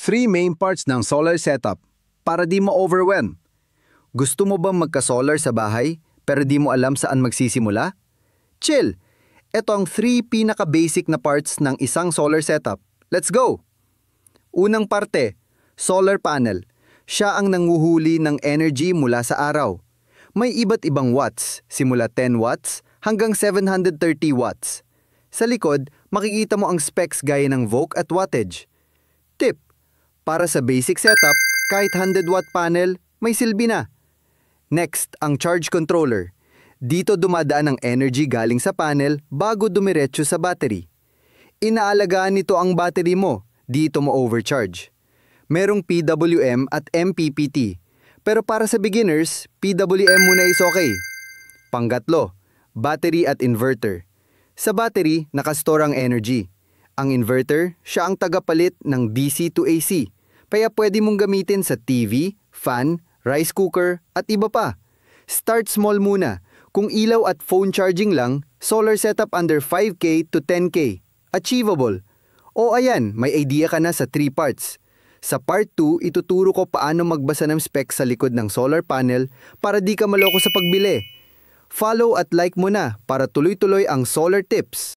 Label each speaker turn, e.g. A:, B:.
A: 3 main parts ng solar setup para di mo overwhelm. Gusto mo bang magka-solar sa bahay pero di mo alam saan magsisimula? Chill! Ito ang 3 pinaka-basic na parts ng isang solar setup. Let's go! Unang parte, solar panel. Siya ang nanguhuli ng energy mula sa araw. May iba't ibang watts, simula 10 watts hanggang 730 watts. Sa likod, makikita mo ang specs gaya ng volt at wattage. Tip: para sa basic setup, kahit 100-watt panel, may silbi na. Next, ang charge controller. Dito dumadaan ang energy galing sa panel bago dumiretso sa battery. Inaalagaan nito ang battery mo, dito mo overcharge. Merong PWM at MPPT, pero para sa beginners, PWM muna is okay. Pangatlo, battery at inverter. Sa battery, nakastore ang energy. Ang inverter, siya ang tagapalit ng DC to AC, kaya pwede mong gamitin sa TV, fan, rice cooker, at iba pa. Start small muna. Kung ilaw at phone charging lang, solar setup under 5K to 10K. Achievable. O ayan, may idea ka na sa 3 parts. Sa part 2, ituturo ko paano magbasa ng specs sa likod ng solar panel para di ka maloko sa pagbili. Follow at like mo na para tuloy-tuloy ang solar tips.